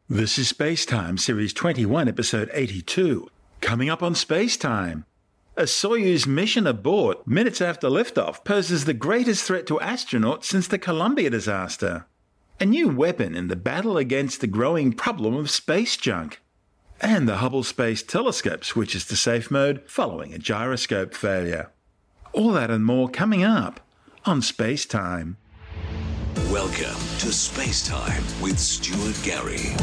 This is SpaceTime, Series 21, Episode 82. Coming up on SpaceTime. A Soyuz mission abort minutes after liftoff poses the greatest threat to astronauts since the Columbia disaster. A new weapon in the battle against the growing problem of space junk. And the Hubble Space Telescope switches to safe mode following a gyroscope failure. All that and more coming up on SpaceTime. Welcome to SpaceTime with Stuart Gary.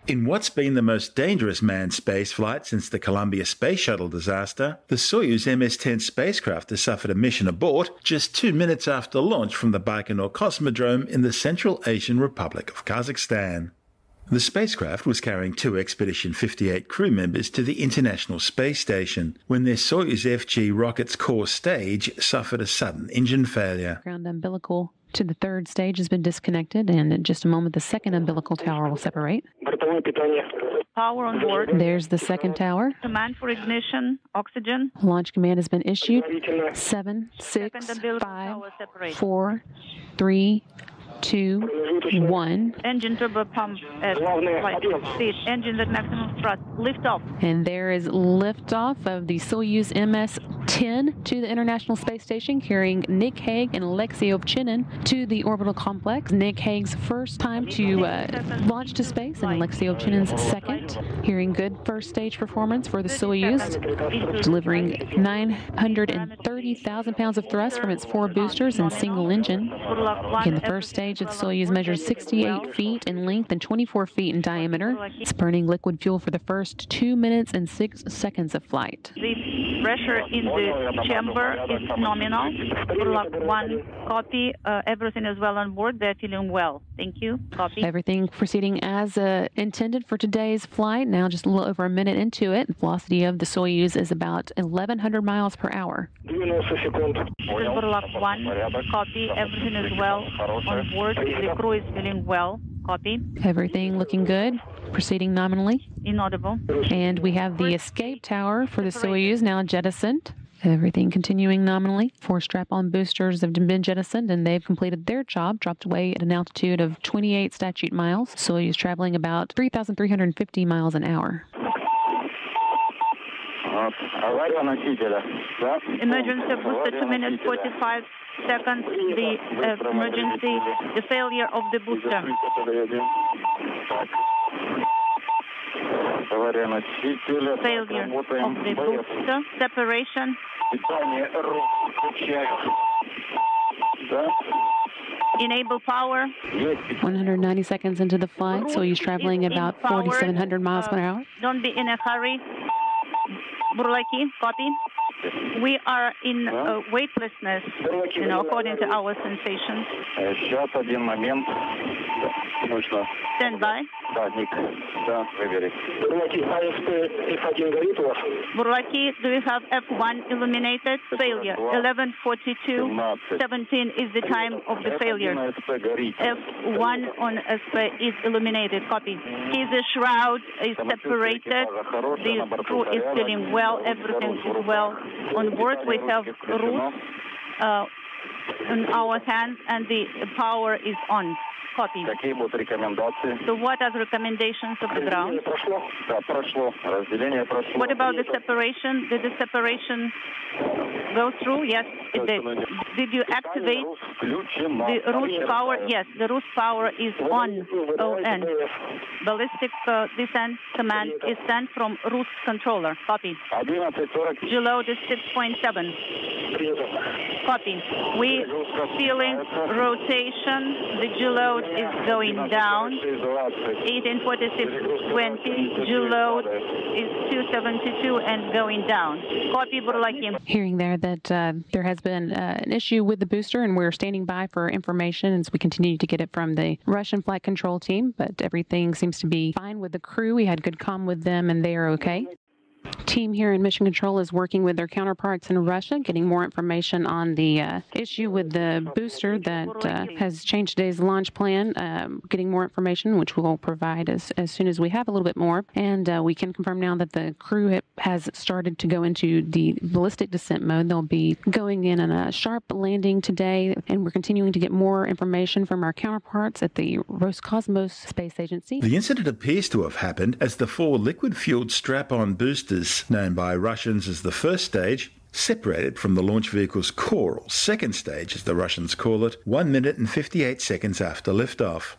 In what's been the most dangerous manned spaceflight since the Columbia Space Shuttle disaster, the Soyuz MS-10 spacecraft has suffered a mission abort just 2 minutes after launch from the Baikonur Cosmodrome in the Central Asian Republic of Kazakhstan. The spacecraft was carrying 2 Expedition 58 crew members to the International Space Station when their Soyuz FG rocket's core stage suffered a sudden engine failure. Ground umbilical to the third stage has been disconnected, and in just a moment the second umbilical tower will separate. Power on board. There's the second tower. Command for ignition, oxygen. Launch command has been issued. 7, 6, 5, 4, 3, 2, 1. Engine turbo pump at flight speed. Engines at maximum thrust. Lift off. And there is liftoff of the Soyuz MS-10 to the International Space Station, carrying Nick Hague and Alexei Ovchinin to the orbital complex. Nick Hague's first time to launch to space, and Alexei Ovchinin's second. Hearing good first stage performance for the Soyuz, delivering 930,000 pounds of thrust from its 4 boosters and single engine. Again, the first stage of the Soyuz measures 68 feet in length and 24 feet in diameter. It's burning liquid fuel for the first 2 minutes and 6 seconds of flight. The pressure in the chamber is nominal. Burlock 1, copy. Everything is well on board. They're feeling well. Thank you. Copy. Everything proceeding as intended for today's flight. Now just a little over a minute into it. The velocity of the Soyuz is about 1,100 miles per hour. This is Burlock 1, copy. Everything is well on board. The crew is feeling well. Copy. Everything looking good. Proceeding nominally. Inaudible. And we have the escape tower for the Soyuz now jettisoned. Everything continuing nominally. 4 strap-on boosters have been jettisoned, and they've completed their job, dropped away at an altitude of 28 statute miles. Soyuz traveling about 3,350 miles an hour. Emergency booster 2 minutes 45 seconds. The emergency, the failure of the booster. Failure of the booster. Separation. Enable power. 190 seconds into the flight, Soyuz traveling about 4,700 miles per hour. Don't be in a hurry. Burlaki, copy. We are in weightlessness, according to our sensations. Stand by. Burlaki, do you have F1 illuminated? Failure. 11:42. 17 is the time of the failure. F1 on SP is illuminated. Copy. His shroud is separated. The crew is feeling well. Everything is well on board. We have routes in our hands, and the power is on. Copy. So what are the recommendations of the ground? What about the separation? Did the separation go through? Yes, it did. Did you activate the roost power? Yes, the roost power is on. ON. Ballistic descent command is sent from roost controller. Copy. G-load is 6.7. Copy. We feeling rotation. The G-load is going down. 1846.20. G-load is 272 and going down. Copy, Burlaki. Hearing there that there has been an issue with the booster, and we're standing by for information as we continue to get it from the Russian flight control team, but everything seems to be fine with the crew. We had good comm with them, and they are okay. Team here in Mission Control is working with their counterparts in Russia, getting more information on the issue with the booster that has changed today's launch plan, getting more information, which we'll provide as soon as we have a little bit more. And we can confirm now that the crew has started to go into the ballistic descent mode. They'll be going in on a sharp landing today, and we're continuing to get more information from our counterparts at the Roscosmos Space Agency. The incident appears to have happened as the 4 liquid-fueled strap-on boosters, known by Russians as the first stage, separated from the launch vehicle's core, or second stage as the Russians call it, 1 minute and 58 seconds after liftoff.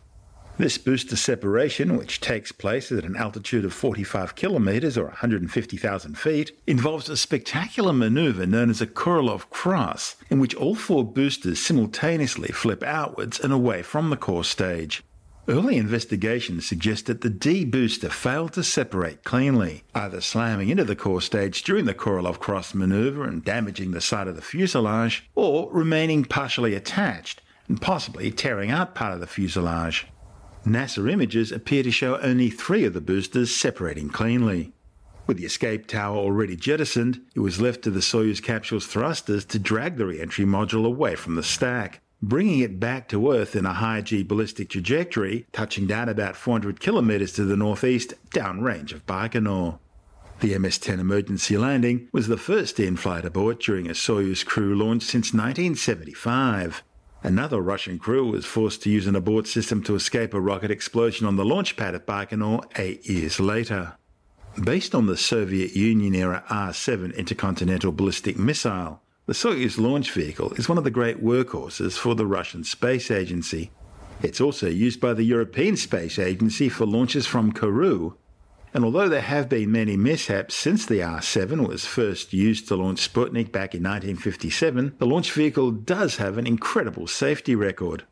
This booster separation, which takes place at an altitude of 45 kilometers or 150,000 feet, involves a spectacular maneuver known as a Korolev cross, in which all 4 boosters simultaneously flip outwards and away from the core stage. Early investigations suggest that the D booster failed to separate cleanly, either slamming into the core stage during the Korolev cross maneuver and damaging the side of the fuselage, or remaining partially attached and possibly tearing out part of the fuselage. NASA images appear to show only 3 of the boosters separating cleanly. With the escape tower already jettisoned, it was left to the Soyuz capsule's thrusters to drag the re-entry module away from the stack, bringing it back to Earth in a high-G ballistic trajectory, touching down about 400 kilometers to the northeast, downrange of Baikonur. The MS-10 emergency landing was the first in-flight abort during a Soyuz crew launch since 1975. Another Russian crew was forced to use an abort system to escape a rocket explosion on the launch pad at Baikonur 8 years later. Based on the Soviet Union-era R-7 intercontinental ballistic missile, the Soyuz launch vehicle is one of the great workhorses for the Russian Space Agency. It's also used by the European Space Agency for launches from Kourou, and although there have been many mishaps since the R-7 was first used to launch Sputnik back in 1957, the launch vehicle does have an incredible safety record.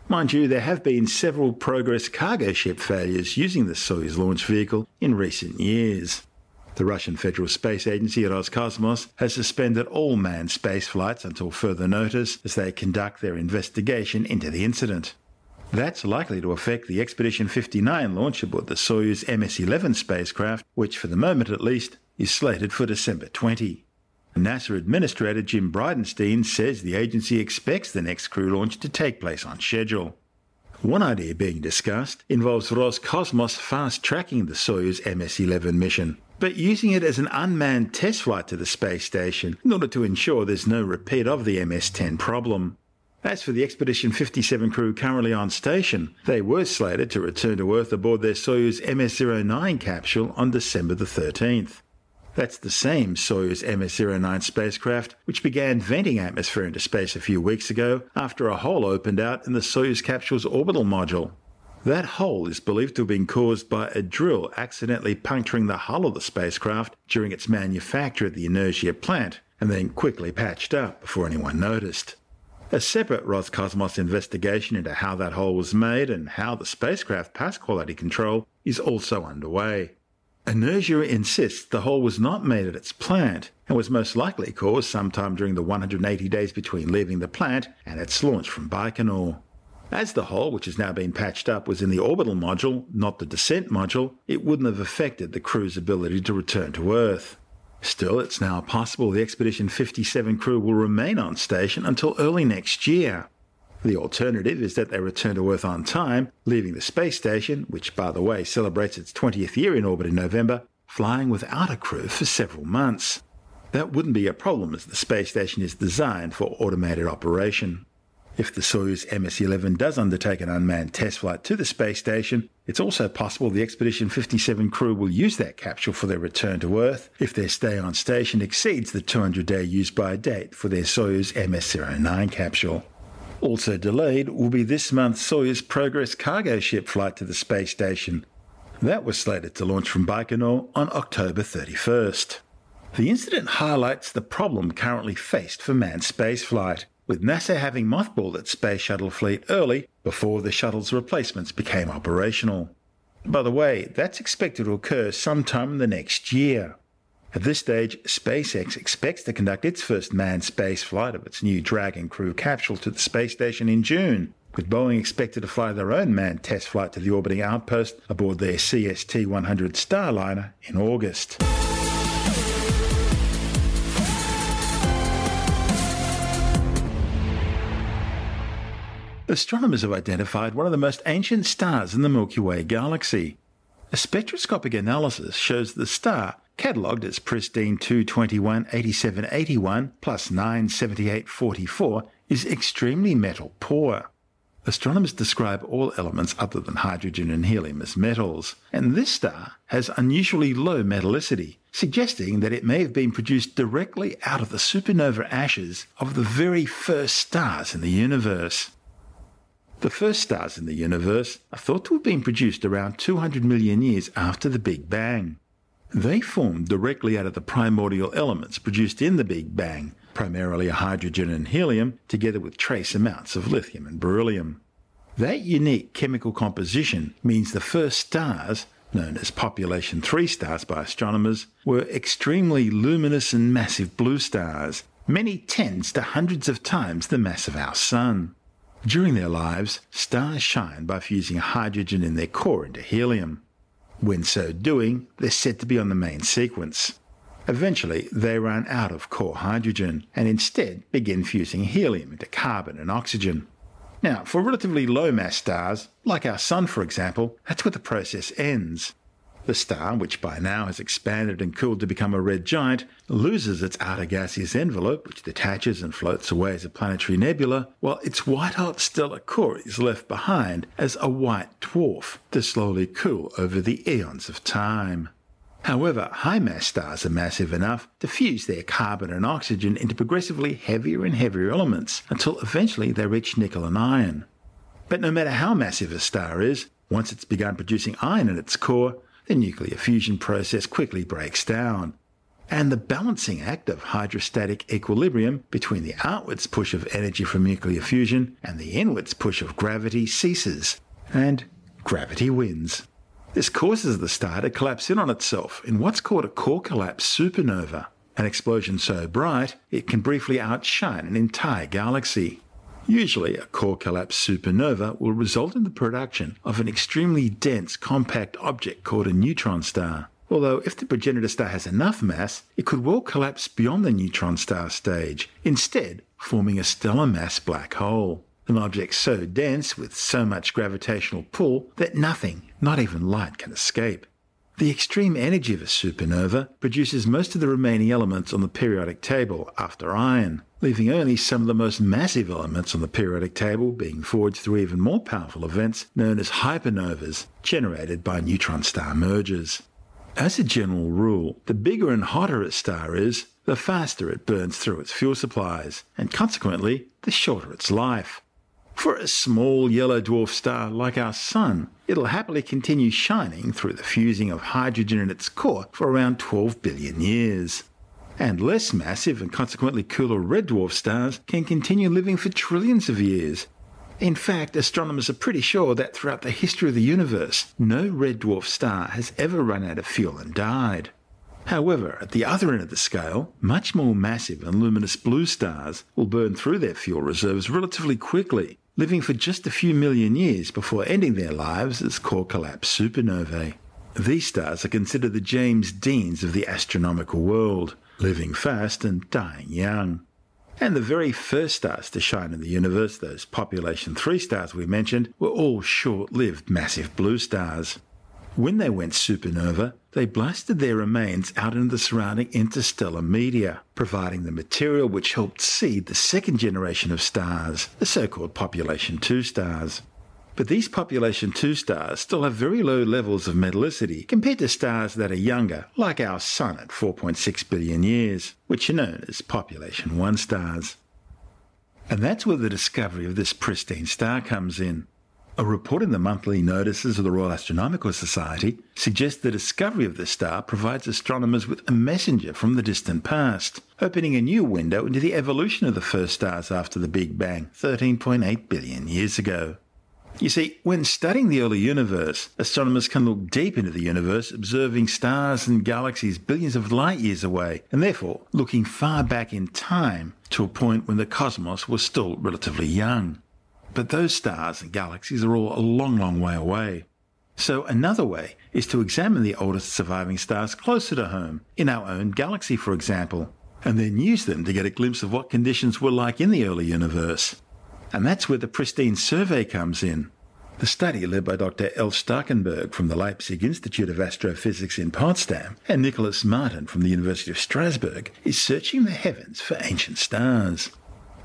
Mind you, there have been several Progress cargo ship failures using the Soyuz launch vehicle in recent years. The Russian Federal Space Agency at Roscosmos has suspended all manned space flights until further notice as they conduct their investigation into the incident. That's likely to affect the Expedition 59 launch aboard the Soyuz MS-11 spacecraft, which for the moment at least is slated for December 20. NASA Administrator Jim Bridenstine says the agency expects the next crew launch to take place on schedule. One idea being discussed involves Roscosmos fast-tracking the Soyuz MS-11 mission, but using it as an unmanned test flight to the space station in order to ensure there's no repeat of the MS-10 problem. As for the Expedition 57 crew currently on station, they were slated to return to Earth aboard their Soyuz MS-09 capsule on December the 13th. That's the same Soyuz MS-09 spacecraft which began venting atmosphere into space a few weeks ago after a hole opened out in the Soyuz capsule's orbital module. That hole is believed to have been caused by a drill accidentally puncturing the hull of the spacecraft during its manufacture at the inertia plant, and then quickly patched up before anyone noticed. A separate Roscosmos investigation into how that hole was made and how the spacecraft passed quality control is also underway. Inertia insists the hole was not made at its plant and was most likely caused sometime during the 180 days between leaving the plant and its launch from Baikonur. As the hole, which has now been patched up, was in the orbital module, not the descent module, it wouldn't have affected the crew's ability to return to Earth. Still, it's now possible the Expedition 57 crew will remain on station until early next year. The alternative is that they return to Earth on time, leaving the space station, which by the way celebrates its 20th year in orbit in November, flying without a crew for several months. That wouldn't be a problem as the space station is designed for automated operation. If the Soyuz MS-11 does undertake an unmanned test flight to the space station, it's also possible the Expedition 57 crew will use that capsule for their return to Earth if their stay on station exceeds the 200-day use-by date for their Soyuz MS-09 capsule. Also delayed will be this month's Soyuz Progress cargo ship flight to the space station. That was slated to launch from Baikonur on October 31st. The incident highlights the problem currently faced for manned spaceflight, with NASA having mothballed its space shuttle fleet early before the shuttle's replacements became operational. By the way, that's expected to occur sometime in the next year. At this stage, SpaceX expects to conduct its first manned space flight of its new Dragon crew capsule to the space station in June, with Boeing expected to fly their own manned test flight to the orbiting outpost aboard their CST-100 Starliner in August. Astronomers have identified one of the most ancient stars in the Milky Way galaxy. A spectroscopic analysis shows the star, catalogued as pristine 221-8781 plus 97844, is extremely metal poor. Astronomers describe all elements other than hydrogen and helium as metals, and this star has unusually low metallicity, suggesting that it may have been produced directly out of the supernova ashes of the very first stars in the universe. The first stars in the universe are thought to have been produced around 200 million years after the Big Bang. They formed directly out of the primordial elements produced in the Big Bang, primarily hydrogen and helium, together with trace amounts of lithium and beryllium. That unique chemical composition means the first stars, known as population 3 stars by astronomers, were extremely luminous and massive blue stars, many tens to hundreds of times the mass of our Sun. During their lives, stars shine by fusing hydrogen in their core into helium. When so doing, they're said to be on the main sequence. Eventually, they run out of core hydrogen and instead begin fusing helium into carbon and oxygen. Now, for relatively low-mass stars, like our Sun for example, that's where the process ends. The star, which by now has expanded and cooled to become a red giant, loses its outer gaseous envelope, which detaches and floats away as a planetary nebula, while its white-hot stellar core is left behind as a white dwarf to slowly cool over the eons of time. However, high-mass stars are massive enough to fuse their carbon and oxygen into progressively heavier and heavier elements until eventually they reach nickel and iron. But no matter how massive a star is, once it's begun producing iron in its core, the nuclear fusion process quickly breaks down, and the balancing act of hydrostatic equilibrium between the outwards push of energy from nuclear fusion and the inwards push of gravity ceases, and gravity wins. This causes the star to collapse in on itself in what's called a core collapse supernova, an explosion so bright it can briefly outshine an entire galaxy. Usually, a core collapse supernova will result in the production of an extremely dense compact object called a neutron star, although if the progenitor star has enough mass, it could well collapse beyond the neutron star stage, instead forming a stellar mass black hole, an object so dense with so much gravitational pull that nothing, not even light, can escape. The extreme energy of a supernova produces most of the remaining elements on the periodic table after iron, leaving only some of the most massive elements on the periodic table being forged through even more powerful events known as hypernovas, generated by neutron star mergers. As a general rule, the bigger and hotter a star is, the faster it burns through its fuel supplies, and consequently, the shorter its life. For a small yellow dwarf star like our Sun, it'll happily continue shining through the fusing of hydrogen in its core for around 12 billion years. And less massive and consequently cooler red dwarf stars can continue living for trillions of years. In fact, astronomers are pretty sure that throughout the history of the universe, no red dwarf star has ever run out of fuel and died. However, at the other end of the scale, much more massive and luminous blue stars will burn through their fuel reserves relatively quickly, living for just a few million years before ending their lives as core collapse supernovae. These stars are considered the James Deans of the astronomical world, living fast and dying young. And the very first stars to shine in the universe, those population 3 stars we mentioned, were all short-lived massive blue stars. When they went supernova, they blasted their remains out into the surrounding interstellar media, providing the material which helped seed the second generation of stars, the so-called population 2 stars. But these population 2 stars still have very low levels of metallicity compared to stars that are younger, like our Sun at 4.6 billion years, which are known as population 1 stars. And that's where the discovery of this pristine star comes in. A report in the monthly notices of the Royal Astronomical Society suggests the discovery of this star provides astronomers with a messenger from the distant past, opening a new window into the evolution of the first stars after the Big Bang 13.8 billion years ago. You see, when studying the early universe, astronomers can look deep into the universe, observing stars and galaxies billions of light years away, and therefore looking far back in time to a point when the cosmos was still relatively young. But those stars and galaxies are all a long, long way away. So another way is to examine the oldest surviving stars closer to home, in our own galaxy for example, and then use them to get a glimpse of what conditions were like in the early universe. And that's where the pristine survey comes in. The study, led by Dr. Elf Starkenberg from the Leipzig Institute of Astrophysics in Potsdam and Nicholas Martin from the University of Strasbourg, is searching the heavens for ancient stars.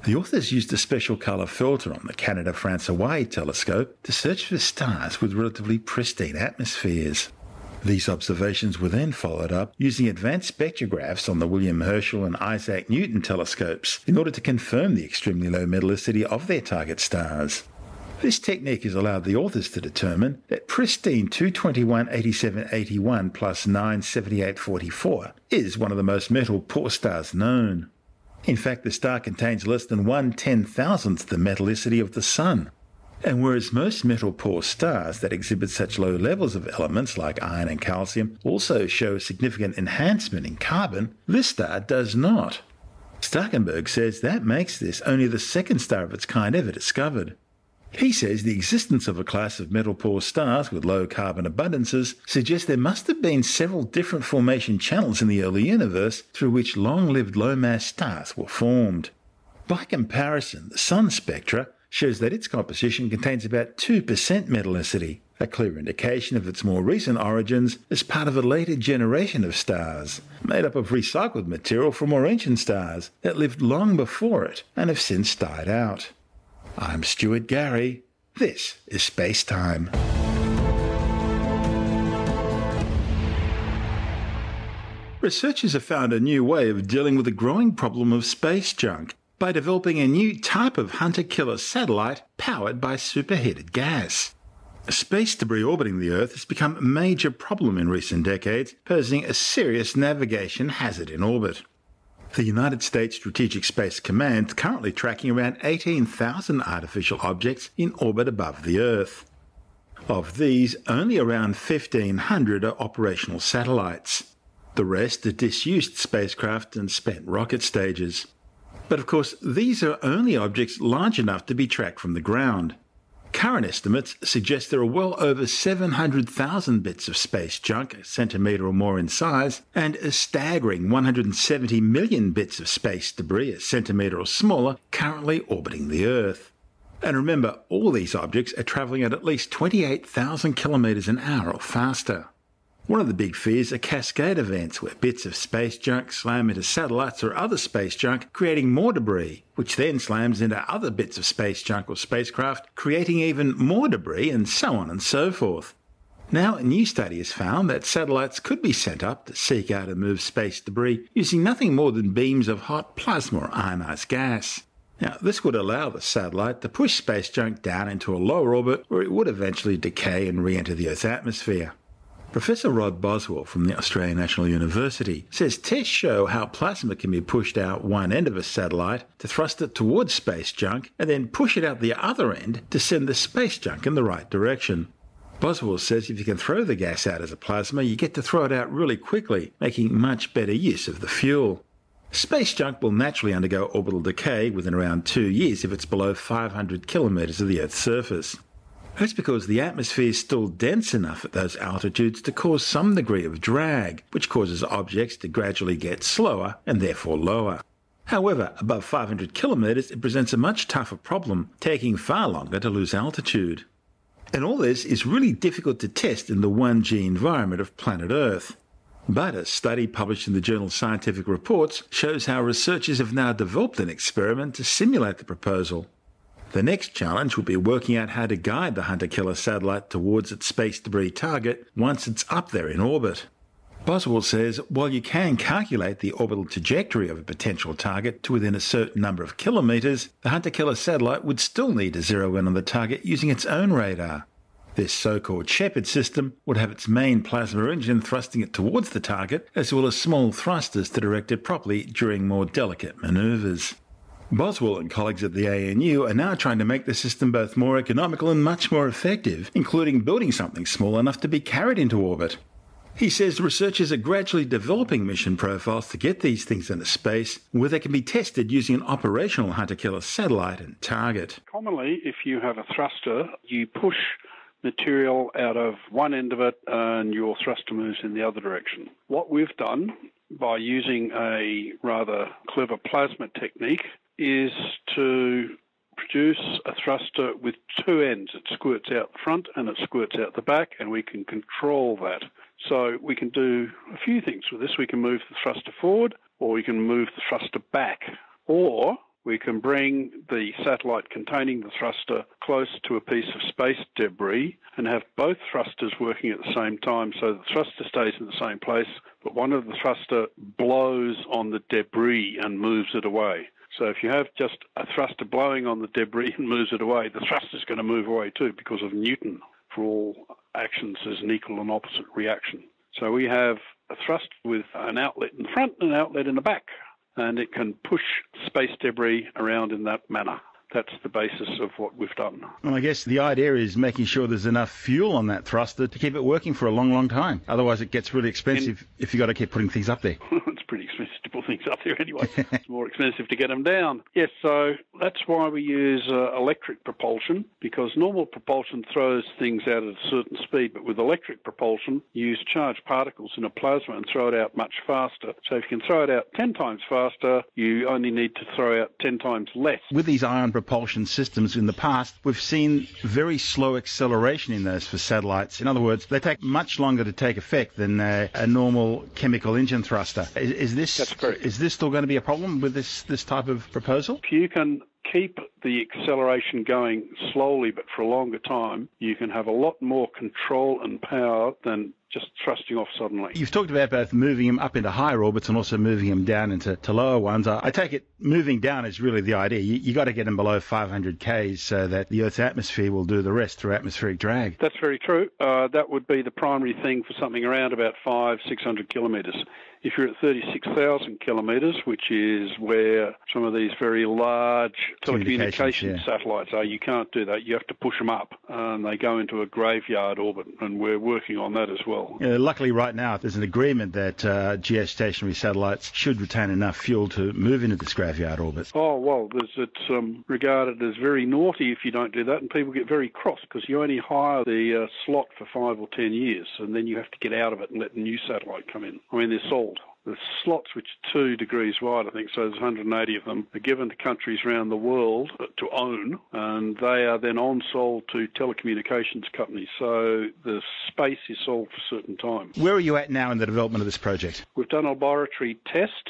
The authors used a special colour filter on the Canada-France-Hawaii telescope to search for stars with relatively pristine atmospheres. These observations were then followed up using advanced spectrographs on the William Herschel and Isaac Newton telescopes in order to confirm the extremely low metallicity of their target stars. This technique has allowed the authors to determine that pristine 221-8781 plus 97844 is one of the most metal-poor stars known. In fact, the star contains less than 1/10,000th the metallicity of the Sun. And whereas most metal-poor stars that exhibit such low levels of elements like iron and calcium also show significant enhancement in carbon, this star does not. Starkenberg says that makes this only the second star of its kind ever discovered. He says the existence of a class of metal-poor stars with low carbon abundances suggests there must have been several different formation channels in the early universe through which long-lived low-mass stars were formed. By comparison, the Sun spectra shows that its composition contains about 2% metallicity, a clear indication of its more recent origins as part of a later generation of stars, made up of recycled material from more ancient stars that lived long before it and have since died out. I'm Stuart Gary. This is SpaceTime. Researchers have found a new way of dealing with the growing problem of space junk by developing a new type of hunter-killer satellite powered by superheated gas. Space debris orbiting the Earth has become a major problem in recent decades, posing a serious navigation hazard in orbit. The United States Strategic Space Command is currently tracking around 18,000 artificial objects in orbit above the Earth. Of these, only around 1,500 are operational satellites. The rest are disused spacecraft and spent rocket stages. But of course, these are only objects large enough to be tracked from the ground. Current estimates suggest there are well over 700,000 bits of space junk, a centimetre or more in size, and a staggering 170 million bits of space debris, a centimetre or smaller, currently orbiting the Earth. And remember, all these objects are travelling at least 28,000 kilometres an hour or faster. One of the big fears are cascade events where bits of space junk slam into satellites or other space junk, creating more debris, which then slams into other bits of space junk or spacecraft, creating even more debris, and so on and so forth. Now, a new study has found that satellites could be sent up to seek out and move space debris using nothing more than beams of hot plasma or ionized gas. Now, this would allow the satellite to push space junk down into a lower orbit where it would eventually decay and re-enter the Earth's atmosphere. Professor Rod Boswell from the Australian National University says tests show how plasma can be pushed out one end of a satellite to thrust it towards space junk and then push it out the other end to send the space junk in the right direction. Boswell says if you can throw the gas out as a plasma, you get to throw it out really quickly, making much better use of the fuel. Space junk will naturally undergo orbital decay within around 2 years if it's below 500 kilometres of the Earth's surface. That's because the atmosphere is still dense enough at those altitudes to cause some degree of drag, which causes objects to gradually get slower and therefore lower. However, above 500 kilometres it presents a much tougher problem, taking far longer to lose altitude. And all this is really difficult to test in the 1G environment of planet Earth. But a study published in the journal Scientific Reports shows how researchers have now developed an experiment to simulate the proposal. The next challenge will be working out how to guide the hunter-killer satellite towards its space debris target once it's up there in orbit. Boswell says while you can calculate the orbital trajectory of a potential target to within a certain number of kilometres, the hunter-killer satellite would still need to zero in on the target using its own radar. This so-called Shepherd system would have its main plasma engine thrusting it towards the target, as well as small thrusters to direct it properly during more delicate manoeuvres. Boswell and colleagues at the ANU are now trying to make the system both more economical and much more effective, including building something small enough to be carried into orbit. He says researchers are gradually developing mission profiles to get these things into space, where they can be tested using an operational hunter-killer satellite and target. Commonly, if you have a thruster, you push material out of one end of it and your thruster moves in the other direction. What we've done by using a rather clever plasma technique is to produce a thruster with two ends. It squirts out the front and it squirts out the back, and we can control that. So we can do a few things with this. We can move the thruster forward, or we can move the thruster back, or we can bring the satellite containing the thruster close to a piece of space debris and have both thrusters working at the same time, so the thruster stays in the same place, but one of the thruster blows on the debris and moves it away. So if you have just a thruster blowing on the debris and moves it away, the thruster's going to move away too, because of Newton. For all actions, there's an equal and opposite reaction. So we have a thrust with an outlet in the front and an outlet in the back, and it can push space debris around in that manner. That's the basis of what we've done. Well, I guess the idea is making sure there's enough fuel on that thruster to keep it working for a long, long time. Otherwise, it gets really expensive if you've got to keep putting things up there. It's pretty expensive to put things up there anyway. It's more expensive to get them down. Yes, so that's why we use electric propulsion, because normal propulsion throws things out at a certain speed, but with electric propulsion, you use charged particles in a plasma and throw it out much faster. So if you can throw it out 10 times faster, you only need to throw out 10 times less. With these ion propulsion systems in the past, we've seen very slow acceleration in those for satellites. In other words, they take much longer to take effect than a normal chemical engine thruster. Is this still going to be a problem with this type of proposal? If you can keep the acceleration going slowly but for a longer time, you can have a lot more control and power than just thrusting off suddenly. You've talked about both moving them up into higher orbits and also moving them down into lower ones. I take it moving down is really the idea. You got to get them below 500 Ks so that the Earth's atmosphere will do the rest through atmospheric drag. That's very true. That would be the primary thing for something around about 500-600 kilometres. If you're at 36,000 kilometres, which is where some of these very large telecommunications satellites are, you can't do that. You have to push them up, and they go into a graveyard orbit, and we're working on that as well. Luckily, right now, there's an agreement that geostationary satellites should retain enough fuel to move into this graveyard orbit. Oh, well, it's regarded as very naughty if you don't do that, and people get very cross because you only hire the slot for 5 or 10 years, and then you have to get out of it and let the new satellite come in. I mean, they're sold. The slots, which are 2 degrees wide, I think, so there's 180 of them, are given to countries around the world to own, and they are then on-sold to telecommunications companies. So the space is sold for a certain time. Where are you at now in the development of this project? We've done a laboratory test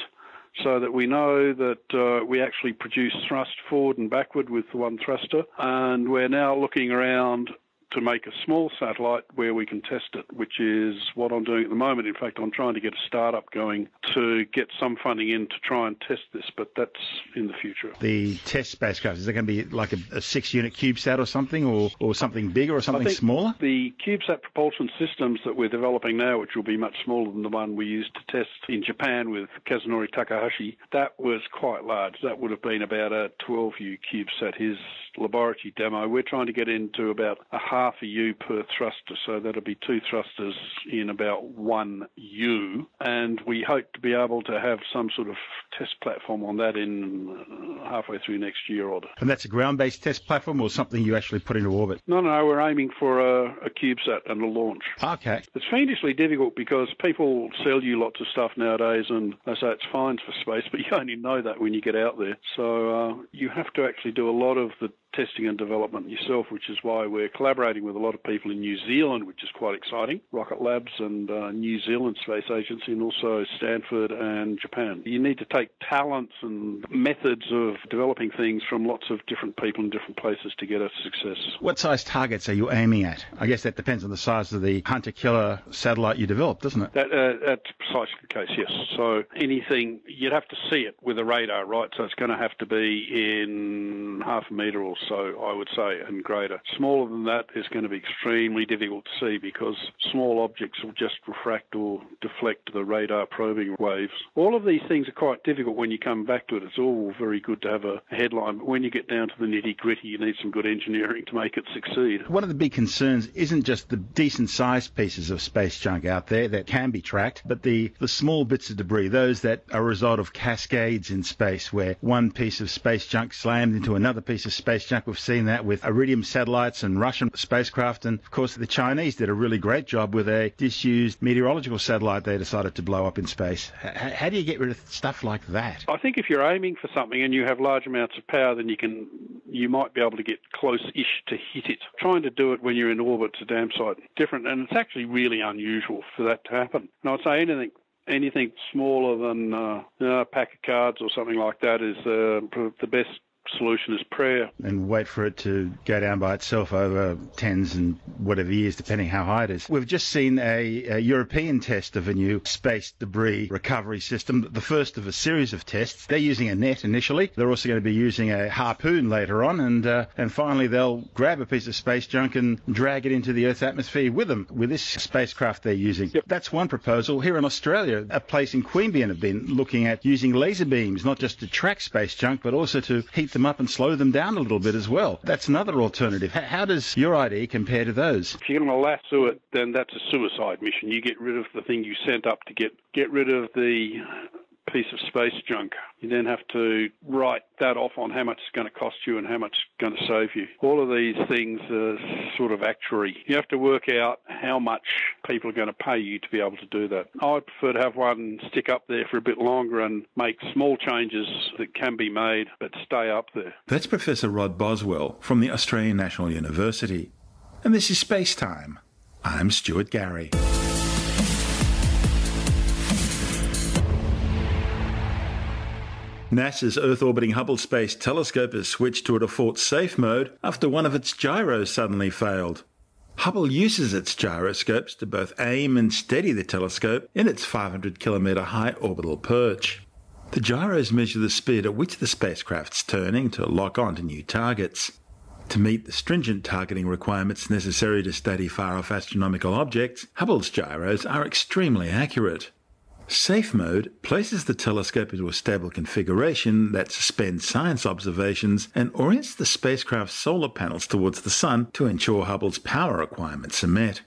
so that we know that we actually produce thrust forward and backward with the one thruster, and we're now looking around to make a small satellite where we can test it, which is what I'm doing at the moment. In fact, I'm trying to get a startup going to get some funding in to try and test this, but that's in the future. The test spacecraft, is it going to be like a 6-unit CubeSat or something, or something bigger or something smaller? The CubeSat propulsion systems that we're developing now, which will be much smaller than the one we used to test in Japan with Kazunori Takahashi, that was quite large. That would have been about a 12U CubeSat. His laboratory demo, we're trying to get into about a half a U per thruster, so that'll be 2 thrusters in about 1 U, and we hope to be able to have some sort of test platform on that in halfway through next year. And that's a ground-based test platform or something you actually put into orbit? No, we're aiming for a CubeSat and a launch. Okay. It's fiendishly difficult because people sell you lots of stuff nowadays and they say it's fine for space, but you only know that when you get out there. So you have to actually do a lot of the testing and development yourself, which is why we're collaborating with a lot of people in New Zealand, which is quite exciting. Rocket Labs and New Zealand Space Agency, and also Stanford and Japan. You need to take talents and methods of developing things from lots of different people in different places to get a success. What size targets are you aiming at? I guess that depends on the size of the hunter-killer satellite you develop, doesn't it? That's precisely the case, yes. So anything, you'd have to see it with a radar, right? So it's going to have to be in half a metre or so, I would say, and greater. Smaller than that is going to be extremely difficult to see because small objects will just refract or deflect the radar probing waves. All of these things are quite difficult when you come back to it. It's all very good to have a headline, but when you get down to the nitty-gritty, you need some good engineering to make it succeed. One of the big concerns isn't just the decent-sized pieces of space junk out there that can be tracked, but the small bits of debris, those that are a result of cascades in space, where one piece of space junk slammed into another piece of space junk. We've seen that with Iridium satellites and Russian spacecraft, and of course the Chinese did a really great job with a disused meteorological satellite they decided to blow up in space. How do you get rid of stuff like that? I think if you're aiming for something and you have large amounts of power, then you can you might be able to get close-ish to hit it. Trying to do it when you're in orbit's a damn sight different, and it's actually really unusual for that to happen. And I'd say anything smaller than a pack of cards or something like that is the best solution is prayer. And wait for it to go down by itself over tens and whatever years, depending how high it is. We've just seen a European test of a new space debris recovery system, the first of a series of tests. They're using a net initially. They're also going to be using a harpoon later on, and finally they'll grab a piece of space junk and drag it into the Earth's atmosphere with them, with this spacecraft they're using. Yep. That's one proposal. Here in Australia, a place in Queanbeyan have been looking at using laser beams, not just to track space junk, but also to heat them up and slow them down a little bit as well. That's another alternative. How does your idea compare to those? If you're going to lasso it, then that's a suicide mission. You get rid of the thing you sent up to get rid of the piece of space junk. You then have to write that off on how much it's going to cost you and how much it's going to save you. All of these things are sort of actuary. You have to work out how much people are going to pay you to be able to do that. I'd prefer to have one stick up there for a bit longer and make small changes that can be made, but stay up there. That's Professor Rod Boswell from the Australian National University. And this is Space Time. I'm Stuart Gary. NASA's Earth-orbiting Hubble Space Telescope has switched to a default safe mode after one of its gyros suddenly failed. Hubble uses its gyroscopes to both aim and steady the telescope in its 500-kilometre high orbital perch. The gyros measure the speed at which the spacecraft's turning to lock on to new targets. To meet the stringent targeting requirements necessary to study far-off astronomical objects, Hubble's gyros are extremely accurate. Safe mode places the telescope into a stable configuration that suspends science observations and orients the spacecraft's solar panels towards the Sun to ensure Hubble's power requirements are met.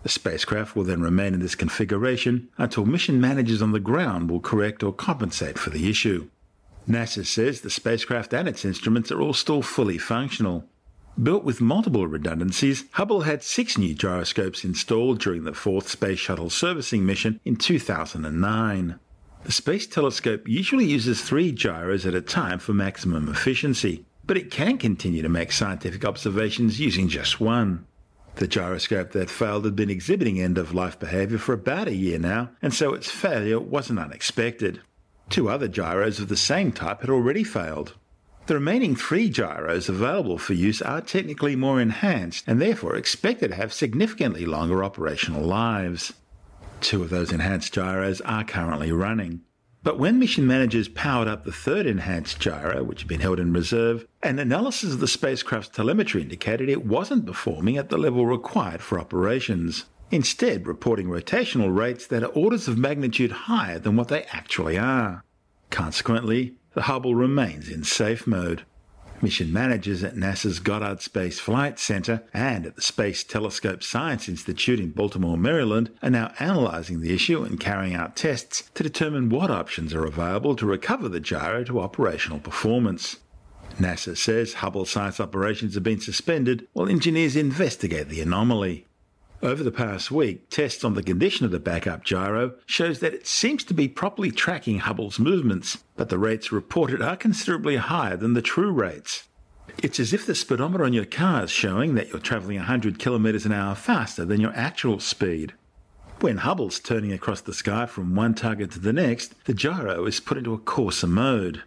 The spacecraft will then remain in this configuration until mission managers on the ground will correct or compensate for the issue. NASA says the spacecraft and its instruments are all still fully functional. Built with multiple redundancies, Hubble had 6 new gyroscopes installed during the 4th Space Shuttle servicing mission in 2009. The Space Telescope usually uses 3 gyros at a time for maximum efficiency, but it can continue to make scientific observations using just one. The gyroscope that failed had been exhibiting end-of-life behaviour for about a year now, and so its failure wasn't unexpected. 2 other gyros of the same type had already failed. The remaining 3 gyros available for use are technically more enhanced and therefore expected to have significantly longer operational lives. 2 of those enhanced gyros are currently running. But when mission managers powered up the 3rd enhanced gyro, which had been held in reserve, an analysis of the spacecraft's telemetry indicated it wasn't performing at the level required for operations, instead reporting rotational rates that are orders of magnitude higher than what they actually are. Consequently, the Hubble remains in safe mode. Mission managers at NASA's Goddard Space Flight Center and at the Space Telescope Science Institute in Baltimore, Maryland, are now analyzing the issue and carrying out tests to determine what options are available to recover the gyro to operational performance. NASA says Hubble science operations have been suspended while engineers investigate the anomaly. Over the past week, tests on the condition of the backup gyro shows that it seems to be properly tracking Hubble's movements, but the rates reported are considerably higher than the true rates. It's as if the speedometer on your car is showing that you're travelling 100 kilometres an hour faster than your actual speed. When Hubble's turning across the sky from one target to the next, the gyro is put into a coarser mode.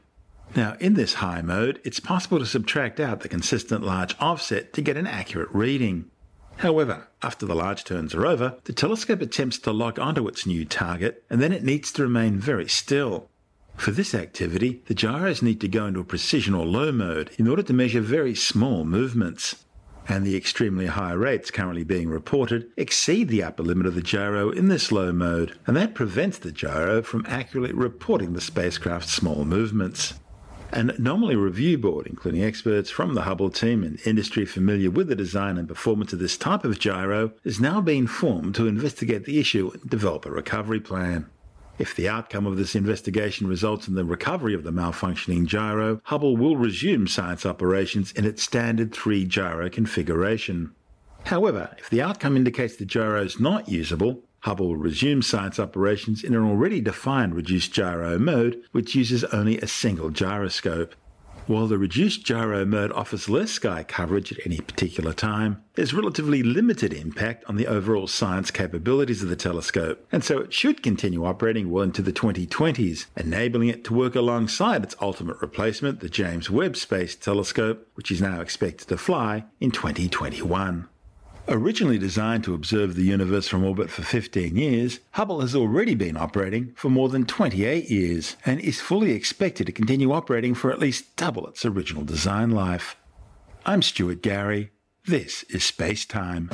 Now, in this high mode, it's possible to subtract out the consistent large offset to get an accurate reading. However, after the large turns are over, the telescope attempts to lock onto its new target, and then it needs to remain very still. For this activity, the gyros need to go into a precision or low mode in order to measure very small movements. And the extremely high rates currently being reported exceed the upper limit of the gyro in this low mode, and that prevents the gyro from accurately reporting the spacecraft's small movements. An anomaly review board, including experts from the Hubble team and industry familiar with the design and performance of this type of gyro, is now being formed to investigate the issue and develop a recovery plan. If the outcome of this investigation results in the recovery of the malfunctioning gyro, Hubble will resume science operations in its standard 3-gyro configuration. However, if the outcome indicates the gyro is not usable, Hubble will resume science operations in an already defined reduced gyro mode, which uses only a single gyroscope. While the reduced gyro mode offers less sky coverage at any particular time, there's relatively limited impact on the overall science capabilities of the telescope, and so it should continue operating well into the 2020s, enabling it to work alongside its ultimate replacement, the James Webb Space Telescope, which is now expected to fly in 2021. Originally designed to observe the universe from orbit for 15 years, Hubble has already been operating for more than 28 years and is fully expected to continue operating for at least double its original design life. I'm Stuart Gary. This is SpaceTime.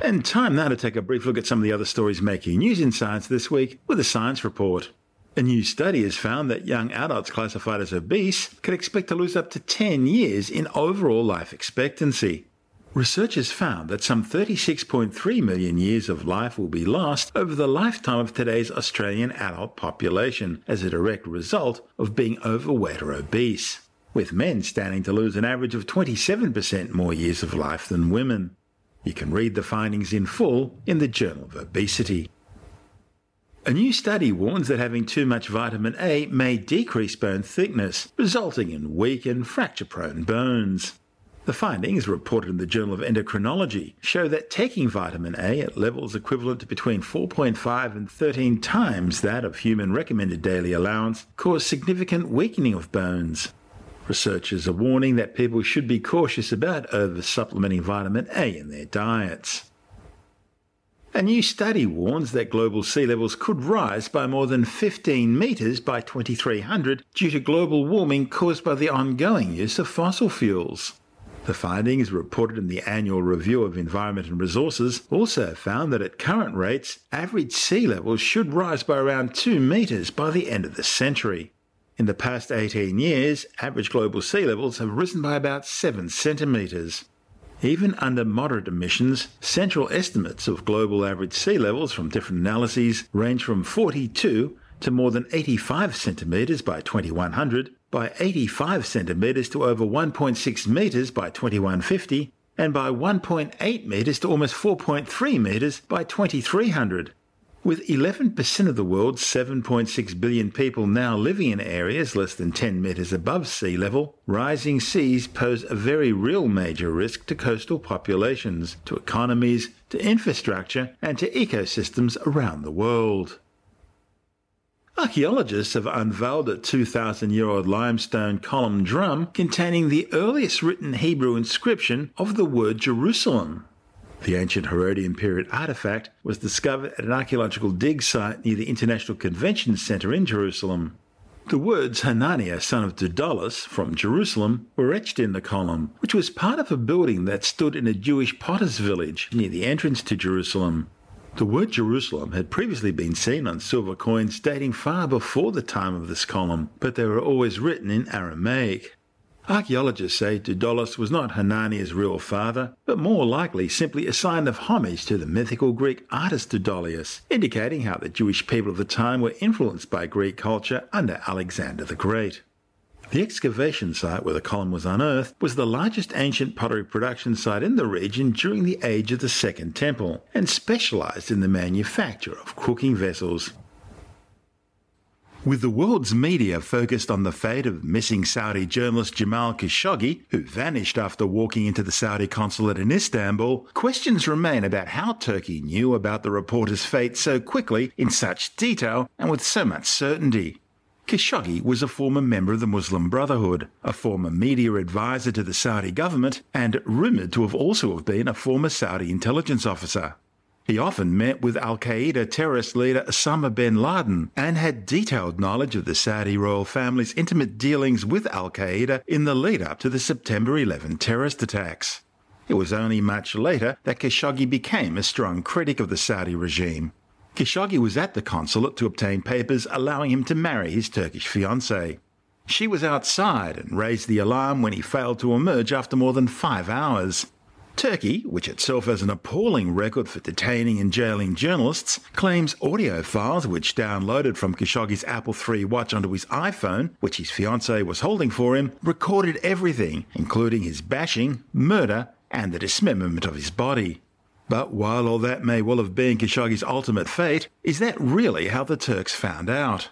And time now to take a brief look at some of the other stories making news in science this week with a science report. A new study has found that young adults classified as obese could expect to lose up to 10 years in overall life expectancy. Researchers found that some 36.3 million years of life will be lost over the lifetime of today's Australian adult population as a direct result of being overweight or obese, with men standing to lose an average of 27% more years of life than women. You can read the findings in full in the Journal of Obesity. A new study warns that having too much vitamin A may decrease bone thickness, resulting in weak and fracture-prone bones. The findings, reported in the Journal of Endocrinology, show that taking vitamin A at levels equivalent to between 4.5 and 13 times that of human recommended daily allowance cause significant weakening of bones. Researchers are warning that people should be cautious about over-supplementing vitamin A in their diets. A new study warns that global sea levels could rise by more than 15 metres by 2300 due to global warming caused by the ongoing use of fossil fuels. The findings, reported in the Annual Review of Environment and Resources, also found that at current rates, average sea levels should rise by around 2 metres by the end of the century. In the past 18 years, average global sea levels have risen by about 7 centimetres. Even under moderate emissions, central estimates of global average sea levels from different analyses range from 42 to more than 85 centimetres by 2100, by 85 centimetres to over 1.6 metres by 2150, and by 1.8 metres to almost 4.3 metres by 2300. With 11% of the world's 7.6 billion people now living in areas less than 10 metres above sea level, rising seas pose a very real major risk to coastal populations, to economies, to infrastructure, and to ecosystems around the world. Archaeologists have unveiled a 2,000-year-old limestone column drum containing the earliest written Hebrew inscription of the word Jerusalem. The ancient Herodian period artifact was discovered at an archaeological dig site near the International Convention Centre in Jerusalem. The words Hananiah, son of Daedalus, from Jerusalem, were etched in the column, which was part of a building that stood in a Jewish potter's village near the entrance to Jerusalem. The word Jerusalem had previously been seen on silver coins dating far before the time of this column, but they were always written in Aramaic. Archaeologists say Daedalus was not Hananiah's real father, but more likely simply a sign of homage to the mythical Greek artist Daedalus, indicating how the Jewish people of the time were influenced by Greek culture under Alexander the Great. The excavation site where the column was unearthed was the largest ancient pottery production site in the region during the age of the Second Temple, and specialised in the manufacture of cooking vessels. With the world's media focused on the fate of missing Saudi journalist Jamal Khashoggi, who vanished after walking into the Saudi consulate in Istanbul, questions remain about how Turkey knew about the reporter's fate so quickly, in such detail, and with so much certainty. Khashoggi was a former member of the Muslim Brotherhood, a former media advisor to the Saudi government, and rumoured to have also been a former Saudi intelligence officer. He often met with al-Qaeda terrorist leader Osama bin Laden and had detailed knowledge of the Saudi royal family's intimate dealings with al-Qaeda in the lead-up to the September 11 terrorist attacks. It was only much later that Khashoggi became a strong critic of the Saudi regime. Khashoggi was at the consulate to obtain papers allowing him to marry his Turkish fiancée. She was outside and raised the alarm when he failed to emerge after more than 5 hours. Turkey, which itself has an appalling record for detaining and jailing journalists, claims audio files which downloaded from Khashoggi's Apple III watch onto his iPhone, which his fiancée was holding for him, recorded everything, including his bashing, murder, and the dismemberment of his body. But while all that may well have been Khashoggi's ultimate fate, is that really how the Turks found out?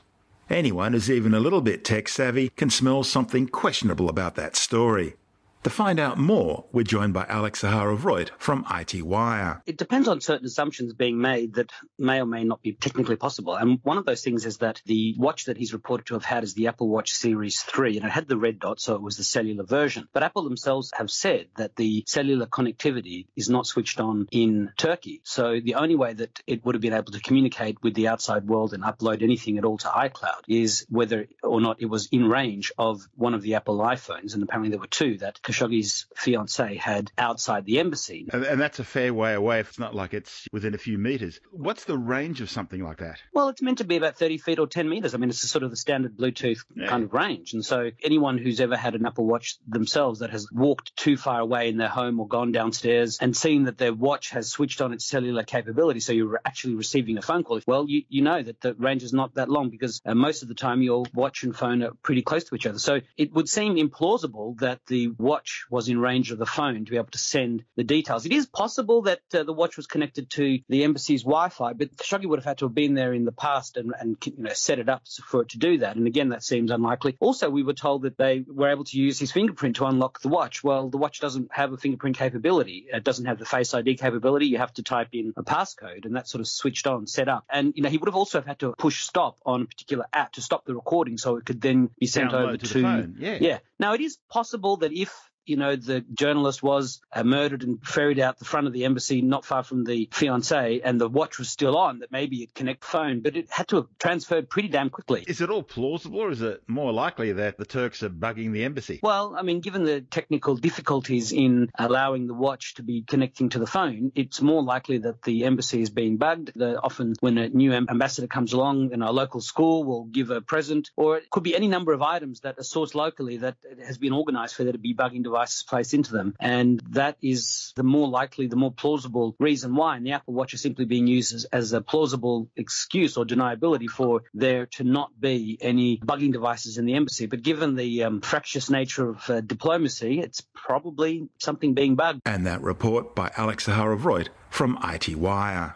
Anyone who's even a little bit tech-savvy can smell something questionable about that story. To find out more, we're joined by Alex Zaharov-Reutt from IT Wire. It depends on certain assumptions being made that may or may not be technically possible. And one of those things is that the watch that he's reported to have had is the Apple Watch Series 3, and it had the red dot, so it was the cellular version. But Apple themselves have said that the cellular connectivity is not switched on in Turkey. So the only way that it would have been able to communicate with the outside world and upload anything at all to iCloud is whether or not it was in range of one of the Apple iPhones. And apparently there were two that Khashoggi's fiancée had outside the embassy. And that's a fair way away. It's not like it's within a few meters. What's the range of something like that? Well, it's meant to be about 30 feet or 10 meters. I mean, it's sort of the standard Bluetooth kind of range. And so anyone who's ever had an Apple Watch themselves that has walked too far away in their home or gone downstairs and seen that their watch has switched on its cellular capability, so you're actually receiving a phone call, well, you know that the range is not that long because most of the time your watch and phone are pretty close to each other. So it would seem implausible that the watch was in range of the phone to be able to send the details. It is possible that the watch was connected to the embassy's Wi-Fi, but Khashoggi would have had to have been there in the past and set it up for it to do that. And again, that seems unlikely. Also, we were told that they were able to use his fingerprint to unlock the watch. Well, the watch doesn't have a fingerprint capability. It doesn't have the Face ID capability. You have to type in a passcode, and that's sort of switched on, set up. And he would have also had to push stop on a particular app to stop the recording, so it could then be sent over to the phone. Yeah. Now, it is possible that if the journalist was murdered and ferried out the front of the embassy not far from the fiancée and the watch was still on, that maybe it'd connect the phone, but it had to have transferred pretty damn quickly. Is it all plausible, or is it more likely that the Turks are bugging the embassy? Well, I mean, given the technical difficulties in allowing the watch to be connecting to the phone, it's more likely that the embassy is being bugged. Often when a new ambassador comes along, a local school will give a present, or it could be any number of items that are sourced locally that has been organised for there to be bugging devices placed into them. And that is the more likely, the more plausible reason why. And the Apple Watch is simply being used as a plausible excuse or deniability for there to not be any bugging devices in the embassy. But given the fractious nature of diplomacy, it's probably something being bugged. And that report by Alex Zaharov-Reutt from IT Wire.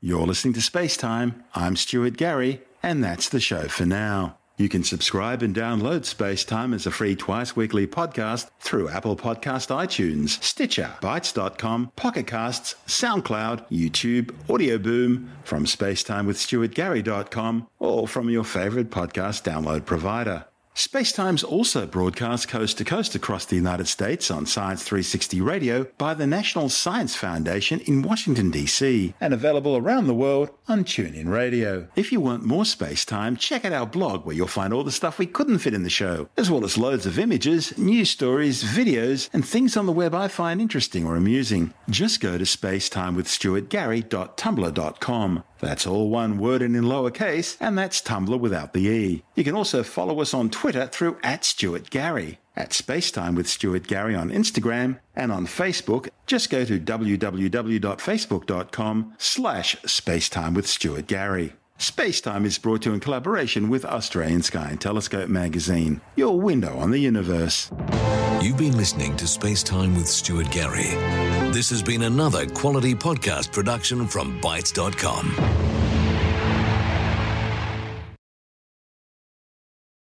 You're listening to Space Time. I'm Stuart Gary, and that's the show for now. You can subscribe and download SpaceTime as a free twice-weekly podcast through Apple Podcast iTunes, Stitcher, Bytes.com, Pocket Casts, SoundCloud, YouTube, Audio Boom, from spacetimewithstuartgary.com, or from your favorite podcast download provider. SpaceTime's also broadcast coast to coast across the United States on Science 360 Radio by the National Science Foundation in Washington, D.C., and available around the world on TuneIn Radio. If you want more SpaceTime, check out our blog where you'll find all the stuff we couldn't fit in the show, as well as loads of images, news stories, videos, and things on the web I find interesting or amusing. Just go to spacetimewithstuartgary.tumblr.com. That's all one word and in lowercase, and that's Tumblr without the E. You can also follow us on Twitter through @StuartGary, at Spacetime with Stuart Gary on Instagram, and on Facebook, just go to www.facebook.com/Spacetime with Stuart Gary. Spacetime is brought to you in collaboration with Australian Sky and Telescope magazine, your window on the universe. You've been listening to Spacetime with Stuart Gary. This has been another quality podcast production from Bytes.com.